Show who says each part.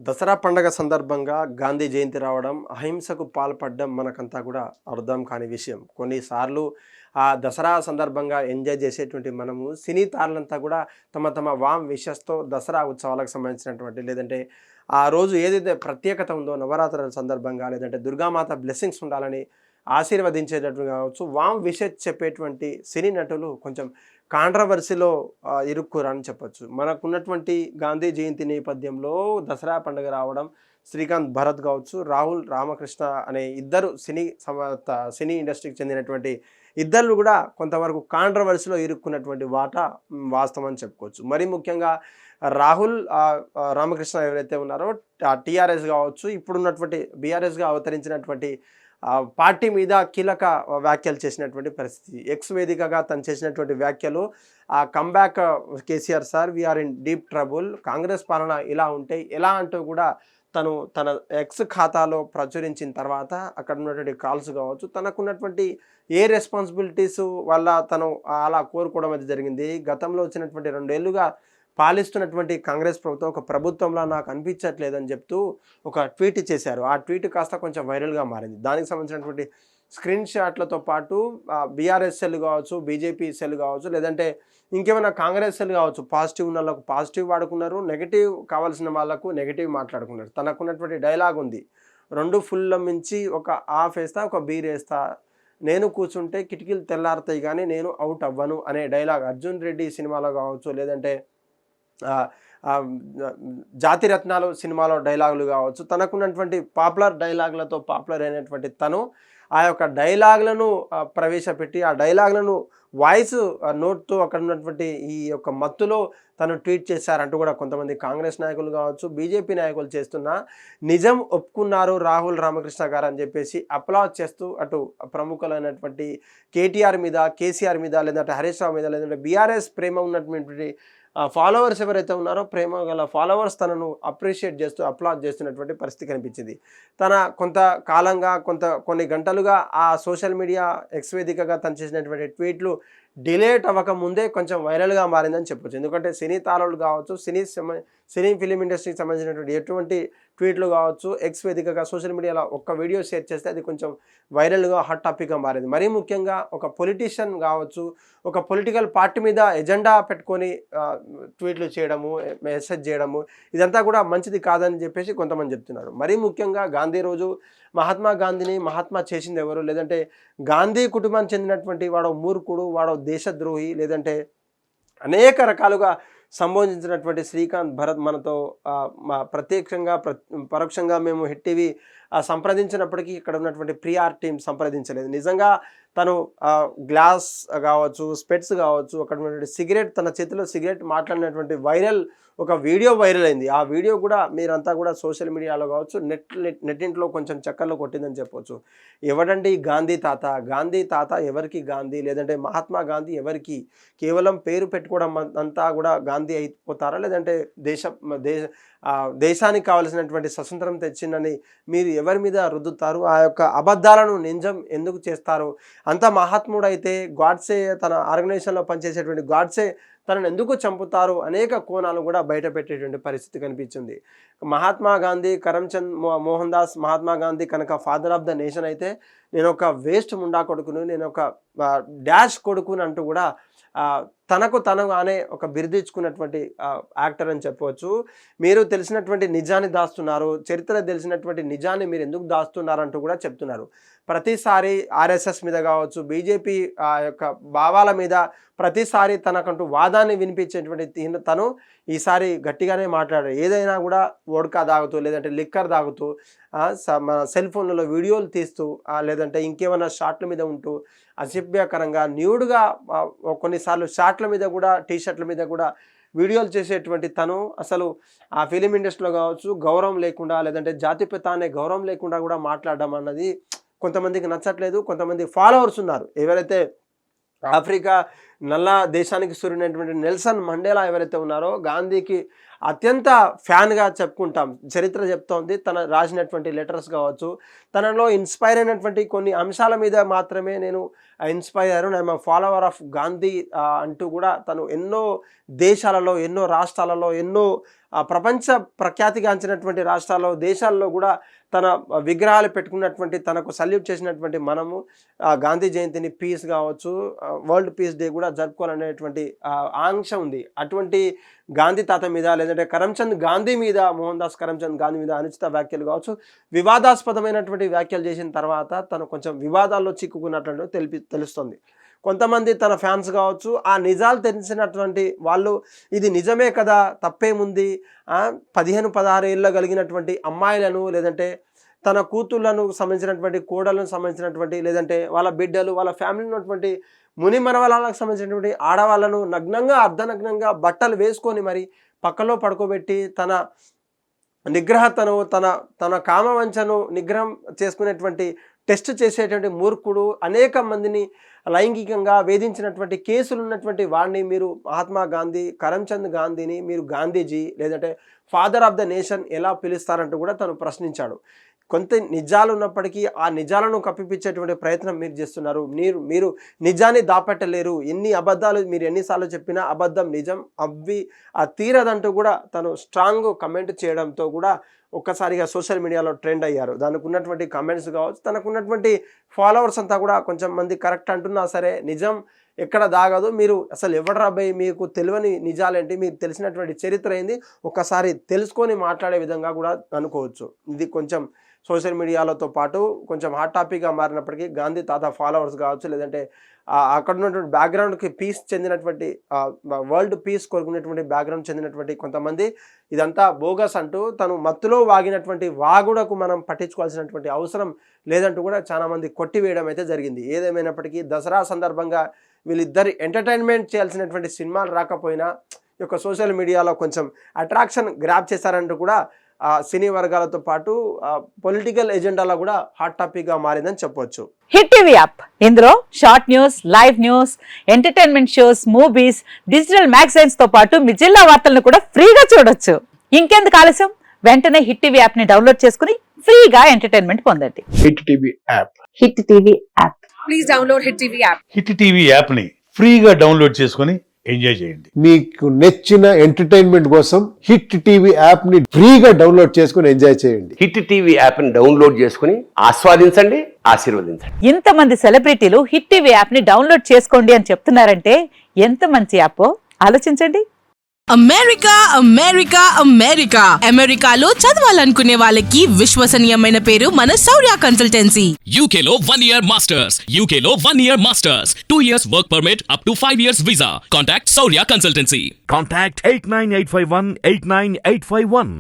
Speaker 1: దసరా పండగ సందర్భంగా గాంధీ జయంతి రావడం, అహింసకు పాల్పడడం మనకంతా కూడా అర్థం కాని విషయం. కొన్నిసార్లు ఆ దసరా సందర్భంగా ఎంజాయ్ చేసేటువంటి మనము సినీ తారలంతా కూడా తమ తమ విషెస్‌తో దసరా ఉత్సవాలకు సంబంధించినటువంటి లేదంటే ఆ రోజు ఏదైతే ప్రత్యేకత ఉందో నవరాత్రుల సందర్భంగా లేదంటే దుర్గామాత బ్లెస్సింగ్స్ ఉండాలని ఆశీర్వదించేటట్టు కావచ్చు, విషెస్ చెప్పేటువంటి సినీ నటులు కొంచెం కాంట్రవర్సీలో ఇరుక్కురని చెప్పొచ్చు. మనకున్నటువంటి గాంధీ జయంతి నేపథ్యంలో దసరా పండుగ రావడం, శ్రీకాంత్ భరత్ కావచ్చు, రాహుల్ రామకృష్ణ అనే ఇద్దరు సినీ ఇండస్ట్రీకి చెందినటువంటి ఇద్దరు కూడా కొంతవరకు కాంట్రవర్సీలో ఇరుక్కున్నటువంటి వాస్తవం అని చెప్పుకోవచ్చు. మరీ ముఖ్యంగా రాహుల్ రామకృష్ణ ఎవరైతే ఉన్నారో టీఆర్ఎస్ కావచ్చు, ఇప్పుడున్నటువంటి బీఆర్ఎస్గా అవతరించినటువంటి పార్టీ మీద కీలక వ్యాఖ్యలు చేసినటువంటి పరిస్థితి. ఎక్స్ వేదికగా తను చేసినటువంటి వ్యాఖ్యలు comeback KCR sir we are in deep trouble, Congress పాలన ఇలా ఉంటే ఎలా అంటూ కూడా తను తన ఎక్స్ ఖాతాలో ప్రచురించిన తర్వాత అక్కడ ఉన్నటువంటి కాల్స్ కావచ్చు, తనకున్నటువంటి ఏ రెస్పాన్సిబిలిటీస్ వల్ల తను అలా కోరుకోవడం అది జరిగింది. గతంలో వచ్చినటువంటి 2 ఏళ్లుగా పాలిస్తున్నటువంటి కాంగ్రెస్ ప్రభుత్వం ఒక ప్రభుత్వంలా నాకు అనిపించట్లేదని చెప్తూ ఒక ట్వీట్ చేశారు. ఆ ట్వీట్ కాస్త కొంచెం వైరల్గా మారింది. దానికి సంబంధించినటువంటి స్క్రీన్ షాట్లతో పాటు బీఆర్ఎస్ సెల్ కావచ్చు, బీజేపీ సెల్ కావచ్చు, లేదంటే ఇంకేమైనా కాంగ్రెస్ సెల్ కావచ్చు, పాజిటివ్ ఉన్న వాళ్ళకు పాజిటివ్ వాడుకున్నారు, నెగిటివ్ కావాల్సిన వాళ్ళకు నెగిటివ్ మాట్లాడుకున్నారు. తనకున్నటువంటి డైలాగ్ ఉంది, 2 ఫుల్ల మించి ఒక హాఫ్ వేస్తా, ఒక బీర్ వేస్తా, నేను కూర్చుంటే కిటికీలు తెల్లారుతాయి కానీ నేను అవుట్ అవ్వను అనే డైలాగ్ అర్జున్ రెడ్డి సినిమాలో కావచ్చు, లేదంటే జాతిరత్నాలు సినిమాలో డైలాగులు కావచ్చు, తనకున్నటువంటి పాపులర్ డైలాగులతో పాపులర్ అయినటువంటి తను ఆ యొక్క డైలాగులను ప్రవేశపెట్టి ఆ డైలాగులను వాయిస్ నోట్తో అక్కడ ఉన్నటువంటి ఈ యొక్క మత్తులో తను ట్వీట్ చేశారంటూ కూడా కొంతమంది కాంగ్రెస్ నాయకులు కావచ్చు, బీజేపీ నాయకులు చేస్తున్న నిజం ఒప్పుకున్నారు రాహుల్ రామకృష్ణ గారు అని చెప్పేసి అప్లాజ్ చేస్తూ అటు ప్రముఖులైనటువంటి కేటీఆర్ మీద, కేసీఆర్ మీద, లేదంటే హరీష్ రావు మీద, లేదంటే బీఆర్ఎస్ ప్రేమ ఉన్నటువంటి ఫాలోవర్స్ ఎవరైతే ఉన్నారో ప్రేమ గల ఫాలోవర్స్ తనను అప్రిషియేట్ చేస్తూ అప్లాజ్ చేస్తున్నటువంటి పరిస్థితి కనిపించింది. తన కాలంగా కొన్ని గంటలుగా ఆ సోషల్ మీడియా ఎక్స్ వేదికగా తను చేసినటువంటి ట్వీట్లు డిలేట్ అవ్వక ముందే కొంచెం వైరల్గా మారిందని చెప్పొచ్చు. ఎందుకంటే సినీ తారలు కావచ్చు, సినీ ఫిలిం ఇండస్ట్రీకి సంబంధించినటువంటి ఎటువంటి ట్వీట్లు కావచ్చు, ఎక్స్ వేదికగా సోషల్ మీడియాలో ఒక్క వీడియో షేర్ చేస్తే అది కొంచెం వైరల్గా హాట్ టాపిక్గా మారింది. మరీ ముఖ్యంగా ఒక పొలిటీషియన్ కావచ్చు, ఒక పొలిటికల్ పార్టీ మీద ఎజెండా పెట్టుకొని ట్వీట్లు చేయడము, మెసేజ్ చేయడము, ఇదంతా కూడా మంచిది కాదని చెప్పేసి కొంతమంది చెప్తున్నారు. మరీ ముఖ్యంగా గాంధీ రోజు మహాత్మా చేసింది ఎవరు, లేదంటే గాంధీ కుటుంబానికి చెందినటువంటి వాడో మూర్ఖుడు, వాడో దేశద్రోహి, లేదంటే అనేక రకాలుగా సంబోధించినటువంటి శ్రీకాంత్ భరత్ మనతో ప్రత్యక్షంగా పరోక్షంగా మేము హిట్ టీవీ సంప్రదించినప్పటికీ ఇక్కడ ఉన్నటువంటి ప్రియార్ టీం సంప్రదించలేదు. నిజంగా తను గ్లాస్ కావచ్చు, స్పెట్స్ కావచ్చు, అక్కడ ఉన్నటువంటి సిగరెట్, తన చేతిలో సిగరెట్ మాట్లాడినటువంటి ఒక వీడియో వైరల్ అయింది. ఆ వీడియో కూడా మీరంతా కూడా సోషల్ మీడియాలో కావచ్చు, నెట్టింట్లో కొంచెం చక్కర్లో కొట్టిందని చెప్పవచ్చు. ఎవడండి గాంధీ తాత ఎవరికి గాంధీ, లేదంటే మహాత్మా గాంధీ ఎవరికి? కేవలం పేరు పెట్టుకోవడం అంతా కూడా గాంధీ అయిపోతారా, లేదంటే దేశానికి కావలసినటువంటి స్వతంత్రం తెచ్చిందని మీరు ఎవరి మీద రుద్దుతారు? ఆ యొక్క అబద్ధాలను నిజం ఎందుకు చేస్తారు? అంత మహాత్ముడైతే గాడ్సే తన ఆర్గనైజేషన్లో పనిచేసేటువంటి గాడ్సే తనను ఎందుకు చంపుతారు? అనేక కోణాలు కూడా బయట పెట్టేటువంటి పరిస్థితి కనిపించింది. మహాత్మా గాంధీ, కరమ్చంద్ మోహన్ దాస్ మహాత్మా గాంధీ కనుక ఫాదర్ ఆఫ్ ద నేషన్ అయితే, నేను ఒక వేస్ట్ ముండా కొడుకును, నేను ఒక డాష్ కొడుకుని అంటూ కూడా తను అనే ఒక బిరుదిచ్చుకున్నటువంటి యాక్టర్ అని చెప్పవచ్చు. మీరు తెలిసినటువంటి నిజాన్ని దాస్తున్నారు, చరిత్ర తెలిసినటువంటి నిజాన్ని మీరు ఎందుకు దాస్తున్నారంటూ కూడా చెప్తున్నారు. ప్రతిసారి ఆర్ఎస్ఎస్ మీద కావచ్చు, బీజేపీ యొక్క భావాల మీద ప్రతిసారి తనకంటూ వాదాన్ని వినిపించేటువంటి తను ఈసారి గట్టిగానే మాట్లాడారు. ఏదైనా కూడా వోడ్కా తాగుతూ, లేదంటే లిక్కర్ తాగుతూ, మన సెల్ ఫోన్లలో వీడియోలు తీస్తూ, లేదంటే ఇంకేమైనా షాట్ల మీద ఉంటూ అసభ్యకరంగా న్యూడ్గా కొన్నిసార్లు షాట్ల మీద కూడా, టీషర్ట్ల మీద కూడా వీడియోలు చేసేటువంటి తను అసలు ఆ ఫిలిం ఇండస్ట్రీలో కావచ్చు గౌరవం లేకుండా, లేదంటే జాతిపిత అనే గౌరవం లేకుండా కూడా మాట్లాడడం అన్నది కొంతమందికి నచ్చట్లేదు. కొంతమంది ఫాలోవర్స్ ఉన్నారు, ఎవరైతే ఆఫ్రికా నల్ల దేశానికి సూర్యునైనటువంటి నెల్సన్ మండేలా ఎవరైతే ఉన్నారో గాంధీకి అత్యంత ఫ్యాన్గా చెప్పుకుంటాం. చరిత్ర చెప్తోంది తన రాసినటువంటి లెటర్స్ కావచ్చు, తనలో ఇన్స్పైర్ అయినటువంటి కొన్ని అంశాల మీద మాత్రమే నేను ఇన్స్పైర్ అయ్యాను, ఐఎమ్ ఫాలోవర్ ఆఫ్ గాంధీ అంటూ కూడా తను ఎన్నో దేశాలలో, ఎన్నో రాష్ట్రాలలో, ఎన్నో ప్రపంచ ప్రఖ్యాతిగాంచినటువంటి రాష్ట్రాల్లో, దేశాల్లో కూడా తన విగ్రహాలు పెట్టుకున్నటువంటి, తనకు సల్యూట్ చేసినటువంటి మనము గాంధీ జయంతిని పీస్ కావచ్చు, వరల్డ్ పీస్ డే కూడా జరుపుకోవాలనేటువంటి ఆంక్ష ఉంది. అటువంటి గాంధీ తాత మీద, లేదంటే కరమ్చంద్ గాంధీ మీద, మోహన్ దాస్ కరమ్చంద్ గాంధీ మీద అనుచిత వ్యాఖ్యలు కావచ్చు, వివాదాస్పదమైనటువంటి వ్యాఖ్యలు చేసిన తర్వాత తను కొంచెం వివాదాల్లో చిక్కుకున్నట్లు తెలుస్తుంది. కొంతమంది తన ఫ్యాన్స్ కావచ్చు, ఆ నిజాలు తెలిసినటువంటి వాళ్ళు ఇది నిజమే కదా, తప్పేముంది, 15-16 ఏళ్ళ కలిగినటువంటి అమ్మాయిలను, లేదంటే తన కూతుళ్లను సంబంధించినటువంటి, కోడలను సంబంధించినటువంటి, లేదంటే వాళ్ళ బిడ్డలు, వాళ్ళ ఫ్యామిలీ ఉన్నటువంటి ముని మనవరాలకు సంబంధించినటువంటి ఆడవాళ్ళను నగ్నంగా, అర్ధనగ్నంగా బట్టలు వేసుకొని మరి పక్కలో పడుకోబెట్టి తన నిగ్రహతను, తన కామవంచను నిగ్రహం చేసుకునేటువంటి టెస్ట్ చేసేటువంటి మూర్ఖుడు, అనేక మందిని లైంగికంగా వేధించినటువంటి కేసులు ఉన్నటువంటి వాడిని మీరు మహాత్మా గాంధీ, కరమ్చంద్ గాంధీని మీరు గాంధీజీ, లేదంటే ఫాదర్ ఆఫ్ ద నేషన్ ఎలా పిలుస్తారంటూ కూడా తను ప్రశ్నించాడు. కొంత నిజాలు ఉన్నప్పటికీ ఆ నిజాలను కప్పిపించేటువంటి ప్రయత్నం మీరు చేస్తున్నారు. మీరు నిజాన్ని దాపెట్టలేరు. ఎన్ని అబద్ధాలు మీరు ఎన్నిసార్లు చెప్పినా అబద్ధం నిజం అవ్వి తీరదంటూ కూడా తను స్ట్రాంగ్ కమెంట్ చేయడంతో కూడా ఒక్కసారిగా సోషల్ మీడియాలో ట్రెండ్ అయ్యారు. దానికి ఉన్నటువంటి కమెంట్స్ కావచ్చు, తనకున్నటువంటి ఫాలోవర్స్ అంతా కూడా కొంచెం మంది కరెక్ట్ అంటున్నా సరే నిజం ఎక్కడ దాగదు, మీరు అసలు ఎవరు రాబోయి, మీకు తెలియని నిజాలేంటి, మీకు తెలిసినటువంటి చరిత్ర ఏంది, ఒక్కసారి తెలుసుకొని మాట్లాడే విధంగా కూడా అనుకోవచ్చు. ఇది కొంచెం సోషల్ మీడియాలతో పాటు కొంచెం హాట్ టాపిక్గా మారినప్పటికీ గాంధీ తాత ఫాలోవర్స్ కావచ్చు, లేదంటే అక్కడ ఉన్నటువంటి బ్యాక్గ్రౌండ్కి పీస్ చెందినటువంటి, వరల్డ్ పీస్ కోరుకునేటువంటి బ్యాక్గ్రౌండ్ చెందినటువంటి కొంతమంది ఇదంతా బోగస్ అంటూ తను మత్తులో వాగినటువంటి వాగుడకు మనం పట్టించుకోవాల్సినటువంటి అవసరం లేదంటూ కూడా చాలామంది కొట్టివేయడం అయితే జరిగింది. ఏదేమైనప్పటికీ దసరా సందర్భంగా వీళ్ళిద్దరి ఎంటర్టైన్మెంట్ చేయాల్సినటువంటి సినిమాలు రాకపోయినా ఈ యొక్క సోషల్ మీడియాలో కొంచెం అట్రాక్షన్ గ్రాప్ చేశారంటూ కూడా సినీ వర్గాలతో పాటు పొలిటికల్ ఎజెండాలో కూడా హాట్ టాపిక్ గా మారిందని చెప్పొచ్చు.
Speaker 2: హిట్ టీవీ యాప్, ఇందులో short news, live news, entertainment shows, movies, digital magazines తో పాటు మీ జిల్లా వార్తలను కూడా ఫ్రీగా చూడొచ్చు. ఇంకెందుకు ఆలస్యం, వెంటనే హిట్ టీవీ యాప్ ని డౌన్లోడ్ చేసుకుని ఫ్రీగా ఎంటర్టైన్మెంట్ పొందండి.
Speaker 3: Hit TV app.
Speaker 2: Hit TV app.
Speaker 4: Please download hit TV app.
Speaker 5: Hit TV app ని ఫ్రీగా డౌన్లోడ్ చేసుకుని ఎంజాయ్ చేయండి.
Speaker 3: మీకు నచ్చిన ఎంటర్టైన్మెంట్ కోసం హిట్ టీవీ యాప్ ని ఫ్రీగా డౌన్లోడ్ చేసుకుని ఎంజాయ్ చేయండి.
Speaker 6: హిట్ టీవీ యాప్ ని డౌన్లోడ్ చేసుకుని ఆస్వాదించండి, ఆశీర్వదించండి.
Speaker 2: ఇంతమంది సెలబ్రిటీలు హిట్ టీవీ యాప్ ని డౌన్లోడ్ చేసుకోండి అని చెప్తున్నారంటే ఎంత మంచి యాప్ ఆలోచించండి.
Speaker 4: అమెరికా అమెరికా అమెరికా అమెరికాలో చదవాలనుకునే వాళ్ళకి విశ్వసనీయమైన పేరు మన శౌర్య కన్సల్టెన్సీ.
Speaker 7: UK లో 1 year masters, UK లో 1 year masters, 2 years work permit up to 5 years visa. Contact Saurya Consultancy.
Speaker 8: Contact 89851 89851.